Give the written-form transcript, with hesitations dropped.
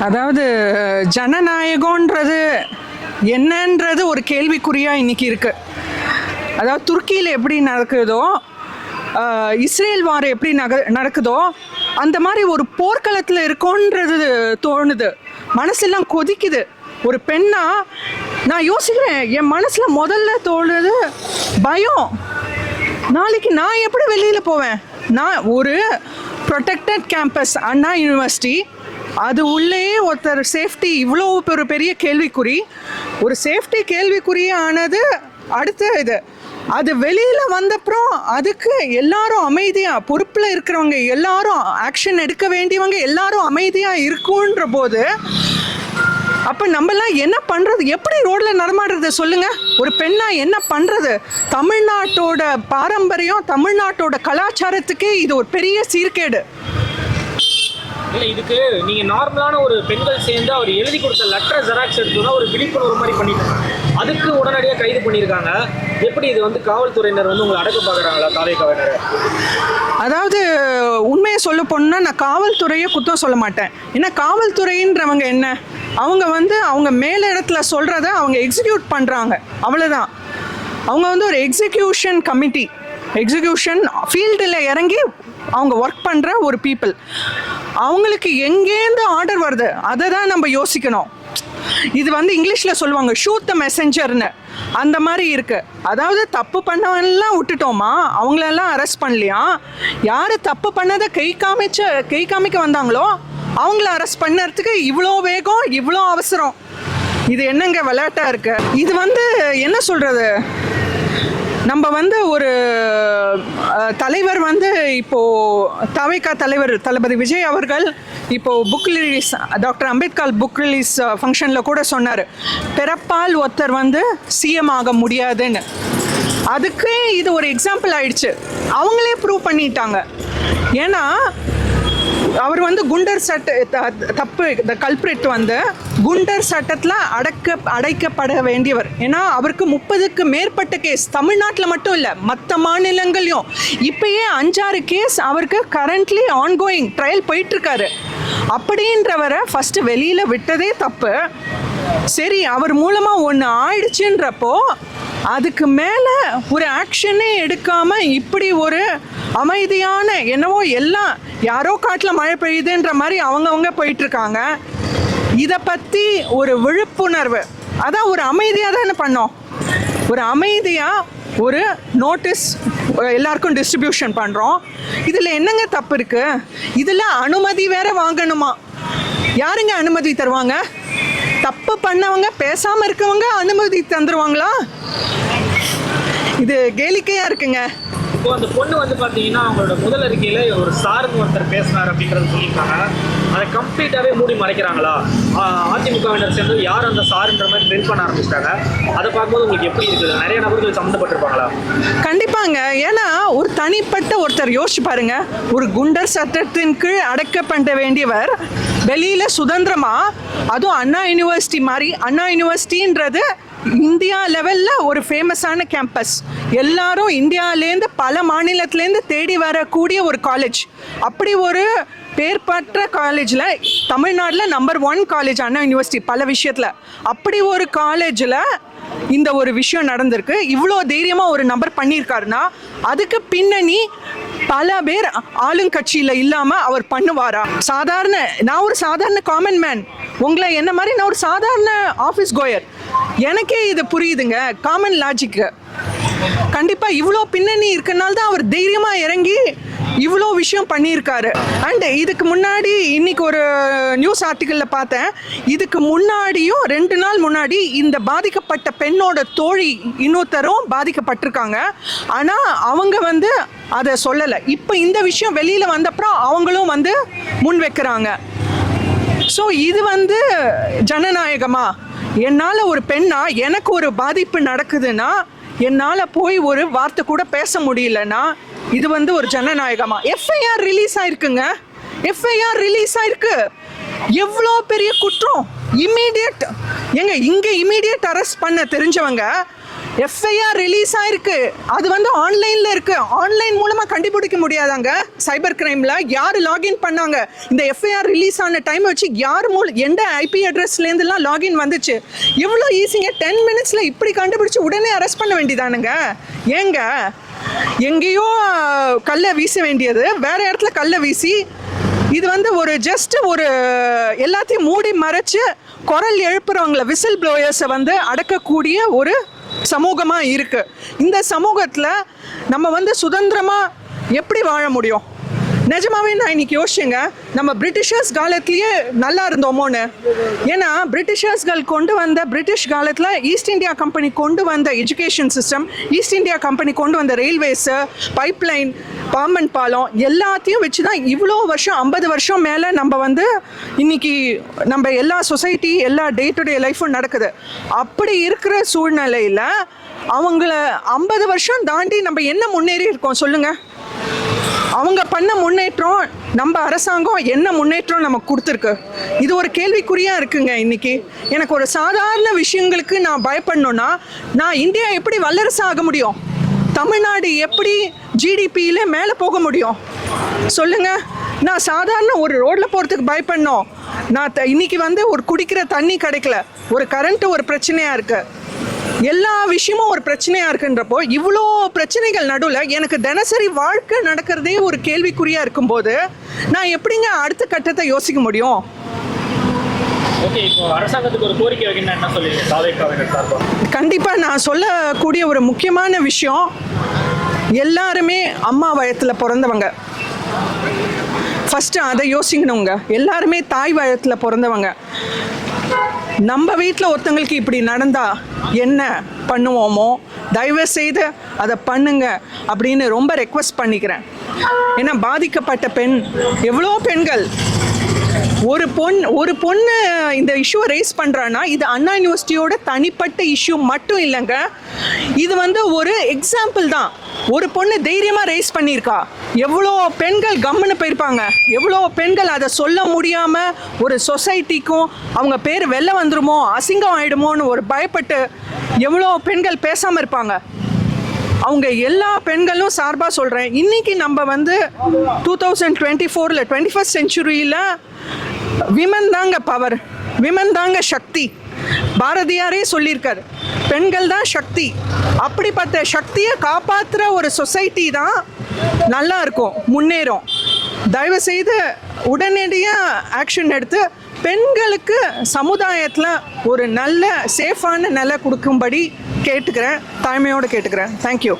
அதாவது ஜனநாயகன்றது என்னன்றது ஒரு கேள்விக்குறியாக இன்றைக்கி இருக்குது. அதாவது துருக்கியில் எப்படி நடக்குதோ, இஸ்ரேல் வார் எப்படி நடக்குதோ அந்த மாதிரி ஒரு போர்க்களத்தில் இருக்கோன்றது தோணுது. மனசெல்லாம் கொதிக்குது. ஒரு பெண்ணா நான் யோசிக்கிறேன், என் மனசில் முதல்ல தோணுது பயம். நாளைக்கு நான் எப்படி வெளியில் போவேன்? நான் ஒரு ப்ரொடெக்டட் கேம்பஸ் அண்ணா யூனிவர்சிட்டி, அது உள்ளே ஒருத்தர் சேஃப்டி இவ்வளோ ஒரு பெரிய கேள்விக்குறி. ஒரு சேஃப்டி கேள்விக்குறி ஆனது அடுத்த இது. அது வெளியில் வந்தப்புறம் அதுக்கு எல்லாரும் அமைதியாக, பொறுப்பில் இருக்கிறவங்க எல்லாரும், ஆக்ஷன் எடுக்க வேண்டியவங்க எல்லாரும் அமைதியாக இருக்குன்ற போது அப்போ நம்மலாம் என்ன பண்ணுறது? எப்படி ரோட்டில் நடமாடுறது சொல்லுங்கள்? ஒரு பெண்ணாக என்ன பண்ணுறது? தமிழ்நாட்டோட பாரம்பரியம், தமிழ்நாட்டோட கலாச்சாரத்துக்கே இது ஒரு பெரிய சீர்கேடு. இல்லை, இதுக்கு நீங்கள் நார்மலான ஒரு பெண்கள் சேர்ந்து அவர் எழுதி கொடுத்த லெட்டர் ஜெராக்ஸ் எடுத்தோன்னா ஒரு விழிப்புணர்வு மாதிரி பண்ணிட்டாங்க. அதுக்கு உடனடியாக கைது பண்ணியிருக்காங்க. எப்படி இது காவல்துறையினர் உங்களை அடக்க பார்க்குறாங்களா? காவல்துறையினர் அதாவது உண்மையை சொல்ல போனால் நான் காவல்துறையை குற்றம் சொல்ல மாட்டேன். ஏன்னா காவல்துறைன்றவங்க என்ன, அவங்க அவங்க மேல இடத்துல சொல்கிறத அவங்க எக்ஸிக்யூட் பண்ணுறாங்க, அவ்வளோதான். அவங்க ஒரு எக்ஸிக்யூஷன் கமிட்டி, எக்ஸிக்யூஷன் ஃபீல்டில் இறங்கி அவங்க ஒர்க் பண்ணுற ஒரு பீப்புள். அவங்களுக்கு எங்கேருந்து ஆர்டர் வருது அதை தான் நம்ம யோசிக்கணும். இது இங்கிலீஷில் சொல்லுவாங்க ஷூட் த மெசஞ்சர்னு, அந்த மாதிரி இருக்குது. அதாவது தப்பு பண்ணவெல்லாம் விட்டுட்டோமா, அவங்களெல்லாம் அரெஸ்ட் பண்ணலையா? யார் தப்பு பண்ணதை கை காமிக்க வந்தாங்களோ அவங்கள அரெஸ்ட் பண்ணுறதுக்கு இவ்வளோ வேகம், இவ்வளோ அவசரம். இது என்னங்க விளையாட்டாக இருக்குது? இது என்ன சொல்கிறது, நம்ம ஒரு தலைவர் இப்போது தவைக்கா தலைவர் தளபதி விஜய் அவர்கள் இப்போது book release, doctor Ambedkar book release ஃபங்க்ஷனில் கூட சொன்னார், பிறப்பால் ஒருத்தர் சிஎம் ஆக முடியாதுன்னு. அதுக்கு இது ஒரு எக்ஸாம்பிள் ஆயிடுச்சு. அவங்களே ப்ரூவ் பண்ணிட்டாங்க. ஏன்னா அவர் குண்டர் சட்ட தப்பு, இந்த கல்பிரேட் குண்டர் சட்டத்தில் அடைக்கப்பட வேண்டியவர். ஏன்னா அவருக்கு 30க்கு மேற்பட்ட கேஸ், தமிழ்நாட்டில் மட்டும் இல்லை மற்ற மாநிலங்களையும். இப்பயே 5-6 கேஸ் அவருக்கு கரண்ட்லி ஆன்கோயிங் ட்ரையல் போயிட்டுருக்காரு. அப்படின்றவரை ஃபஸ்ட்டு வெளியில் விட்டதே தப்பு. சரி, அவர் மூலமாக ஒன்று ஆயிடுச்சுன்றப்போ அதுக்கு மேலே ஒரு ஆக்ஷனே எடுக்காமல் இப்படி ஒரு அமைதியான, என்னவோ எல்லாம் யாரோ காட்டில் மழை பெய்யுதுன்ற மாதிரி அவங்கவுங்க போயிட்டுருக்காங்க. இதை பற்றி ஒரு விழிப்புணர்வு, அதான் ஒரு அமைதியாக தானே பண்ணோம். ஒரு அமைதியாக ஒரு நோட்டீஸ் எல்லாருக்கும் டிஸ்ட்ரிபியூஷன் பண்ணுறோம். இதில் என்னங்க தப்பு இருக்குது? இதில் அனுமதி வேற வாங்கணுமா? யாருங்க அனுமதி தருவாங்க? தப்பு பண்ணவங்க, பேசாமல் இருக்கவங்க அனுமதி தந்துடுவாங்களா? இது கேளிக்கையாக இருக்குங்க. இப்போ அந்த பொண்ணு பார்த்தீங்கன்னா அவங்களோட முதல் அறிக்கையில் ஒரு சாருன்னு ஒருத்தர் பேசினார் அப்படிங்கிறது சொல்லியிருக்காங்க. அதை கம்ப்ளீட்டாகவே மூடி மறைக்கிறாங்களா? அதிமுகவினர் சேர்ந்து யார் அந்த சாருன்ற மாதிரி ட்ரெண்ட் பண்ண ஆரம்பிச்சிட்டாங்க. அதை பார்க்கும்போது உங்களுக்கு எப்படி இருக்குது? நிறைய நபர்கள் சம்மந்தப்பட்டிருப்பாங்களா? கண்டிப்பாங்க. ஏன்னா ஒரு தனிப்பட்ட ஒருத்தர் யோசிச்சு பாருங்க, ஒரு குண்டர் சட்டத்தின் கீழ் அடக்கப்பட வேண்டியவர் வெளியில் சுதந்திரமாக, அதுவும் அண்ணா யூனிவர்சிட்டி மாதிரி, அண்ணா யூனிவர்சிட்டின்றது இந்தியா லெவலில் ஒரு ஃபேமஸான கேம்பஸ். எல்லாரும் இந்தியாவிலேருந்து பல மாநிலத்திலேருந்து தேடி வரக்கூடிய ஒரு காலேஜ். அப்படி ஒரு பேர்பற்ற காலேஜில், தமிழ்நாட்டில் நம்பர் 1 காலேஜ் அண்ணா யூனிவர்சிட்டி பல விஷயத்தில். அப்படி ஒரு காலேஜில் இந்த ஒரு விஷயம் நடந்திருக்கு. இவ்வளோ தைரியமாக ஒரு நபர் பண்ணியிருக்காருன்னா அதுக்கு பின்னணி பல பேர் ஆளுங்கட்சியில் இல்லாமல் அவர் பண்ணுவாரா? நான் ஒரு சாதாரண காமன் மேன், உங்களை என்ன மாதிரி நான் ஒரு சாதாரண ஆஃபீஸ் கோயர், எனக்கே இது புரியுதுங்க. காமன் லாஜிக்கு கண்டிப்பாக இவ்வளோ பின்னணி இருக்கனால தான் அவர் தைரியமாக இறங்கி இவ்வளோ விஷயம் பண்ணியிருக்காரு. அண்டு இதுக்கு முன்னாடி இன்னைக்கு ஒரு நியூஸ் ஆர்டிக்கலில் பார்த்தேன், இதுக்கு முன்னாடியும் 2 நாள் முன்னாடி இந்த பாதிக்கப்பட்ட பெண்ணோட தோழி இன்னொருத்தரும் பாதிக்கப்பட்டிருக்காங்க. ஆனால் அவங்க அதை சொல்லலை. இப்போ இந்த விஷயம் வெளியில் வந்தப்புறம் அவங்களும் முன் வைக்கிறாங்க. ஸோ இது ஜனநாயகமா? என்னால் ஒரு பெண்ணா எனக்கு ஒரு பாதிப்பு நடக்குதுன்னா என்னால் போய் ஒரு வார்த்தை கூட பேச முடியலன்னா இது ஒரு ஜனநாயகமா? எஃப்ஐஆர் ரிலீஸ் ஆயிருக்குங்க. எஃப்ஐஆர் ரிலீஸ் ஆயிருக்கு. எவ்வளோ பெரிய குற்றம்! இம்மீடியட் இங்கே இம்மீடியட் அரெஸ்ட் பண்ண தெரிஞ்சவங்க எஃப்ஐஆர் ரிலீஸ் ஆயிருக்கு, அது வந்து ஆன்லைன்ல இருக்கு. ஆன்லைன் மூலமா கண்டுபிடிக்க முடியாதாங்க சைபர் கிரைம்ல யார் லாகின் பண்ணாங்க. இந்த எஃப்ஐஆர் ரிலீஸ் ஆன டைம் வச்சு யார் எந்த ஐபி அட்ரஸ்ல இருந்துலாம் லாகின் வந்துச்சு. எவ்வளோ ஈஸிங்க, 10 மினிட்ஸ்ல இப்படி கண்டுபிடிச்சு உடனே அரெஸ்ட் பண்ண வேண்டியதானுங்க. ஏங்க எங்கேயோ கல்லை வீச வேண்டியது வேற இடத்துல கல்லை வீசி, இது வந்து ஒரு ஜஸ்ட் ஒரு எல்லாத்தையும் மூடி மறைச்சு குரல் எழுப்புறவங்களை விசில் ப்ளோயர்ஸை வந்து அடக்கக்கூடிய ஒரு சமூகமாக இருக்கு. இந்த சமூகத்தில் நம்ம வந்து சுதந்திரமா எப்படி வாழ முடியும்? நிஜமாவே நான் இன்னைக்கு யோசிச்சேங்க, நம்ம பிரிட்டிஷர்ஸ் காலத்திலேயே நல்லா இருந்தோமோன்னு. ஏன்னா பிரிட்டிஷர்ஸ்கள் கொண்டு வந்த பிரிட்டிஷ் காலத்தில் ஈஸ்ட் இந்தியா கம்பெனி கொண்டு வந்த education system, East India company கொண்டு வந்த ரயில்வேஸு, பைப்லைன், பாம்பன் பாலம் எல்லாத்தையும் வச்சு தான் இவ்வளோ வருஷம் 50 வருஷம் மேலே நம்ம வந்து இன்னைக்கு நம்ம எல்லா சொசைட்டி எல்லா டே டு டே லைஃப்பும் நடக்குது. அப்படி இருக்கிற சூழ்நிலையில் அவங்கள 50 வருஷம் தாண்டி நம்ம என்ன முன்னேறி இருக்கோம் சொல்லுங்கள்? அவங்க பண்ண முன்னேற்றம், நம்ம அரசாங்கம் என்ன முன்னேற்றம் நமக்கு கொடுத்துருக்கு, இது ஒரு கேள்விக்குறியாக இருக்குங்க. இன்னைக்கு எனக்கு ஒரு சாதாரண விஷயங்களுக்கு நான் பயப்படணும்னா நான் இந்தியா எப்படி வல்லரசு ஆக முடியும்? தமிழ்நாடு எப்படி ஜிடிபியில் மேலே போக முடியும் சொல்லுங்க? நான் சாதாரண ஒரு ரோட்டில் போகிறதுக்கு பயப்படணும். நான் இன்னைக்கு வந்து ஒரு குடிக்கிற தண்ணி கிடைக்கல, ஒரு கரண்ட்டு ஒரு பிரச்சனையாக இருக்குது, எல்லா விஷயமும் ஒரு பிரச்சனையாக இருக்குன்றப்போ இவ்வளோ பிரச்சனைகள் நடுவில் எனக்கு தினசரி வாழ்க்கை நடக்கிறதே ஒரு கேள்விக்குறியாக இருக்கும்போது நான் எப்படிங்க அடுத்த கட்டத்தை யோசிக்க முடியும்? ஓகே, இப்போ அரசாங்கத்துக்கு ஒரு கோரிக்கை வைக்கணும், என்ன சொல்லுவீங்க தாவேக்காவினர் சார்பாக? கண்டிப்பாக நான் சொல்லக்கூடிய ஒரு முக்கியமான விஷயம், எல்லாருமே அம்மா வயத்தில் பிறந்தவங்க. ஃபஸ்ட்டு அதை யோசிக்கணுங்க. எல்லாருமே தாய் வயத்தில் பிறந்தவங்க. நம்ம வீட்டில் ஒருத்தங்களுக்கு இப்படி நடந்தா என்ன பண்ணுவோமோ தயவு செய்து அதை பண்ணுங்க அப்படின்னு ரொம்ப ரெக்வஸ்ட் பண்ணிக்கிறேன். ஏன்னா பாதிக்கப்பட்ட பெண், எவ்வளோ பெண்கள், ஒரு பொண்ணு இந்த இஷ்யூவை ரைஸ் பண்ணுறான்னா இது அண்ணா யூனிவர்சிட்டியோட தனிப்பட்ட இஷ்யூ மட்டும் இல்லைங்க. இது வந்து ஒரு எக்ஸாம்பிள் தான். ஒரு பொண்ணு தைரியமாக ரைஸ் பண்ணியிருக்கா, எவ்வளோ பெண்கள் கம்முன்னு போயிருப்பாங்க, எவ்வளோ பெண்கள் அதை சொல்ல முடியாமல் ஒரு சொசைட்டிக்கும் அவங்க பேர் வெளில வந்துருமோ அசிங்கம் ஆகிடுமோன்னு ஒரு பயப்பட்டு எவ்வளோ பெண்கள் பேசாமல் இருப்பாங்க. அவங்க எல்லா பெண்களும் சார்பாக சொல்கிறேன், இன்றைக்கி நம்ம வந்து 2024 21st செஞ்சுரியில் விமன் தாங்க பவர், விமன் தாங்க சக்தி. பாரதியாரே சொல்லியிருக்காரு, பெண்கள் தான் சக்தி. அப்படிப்பட்ட சக்தியை காப்பாற்றுற ஒரு சொசைட்டி தான் நல்லா இருக்கும், முன்னேறும். தயவுசெய்து உடனடியாக ஆக்ஷன் எடுத்து பெண்களுக்கு சமுதாயத்தில் ஒரு நல்ல சேஃபான நிலை கொடுக்கும்படி கேட்டுக்கிறேன், தாழ்மையோடு கேட்டுக்கிறேன். தேங்க்யூ.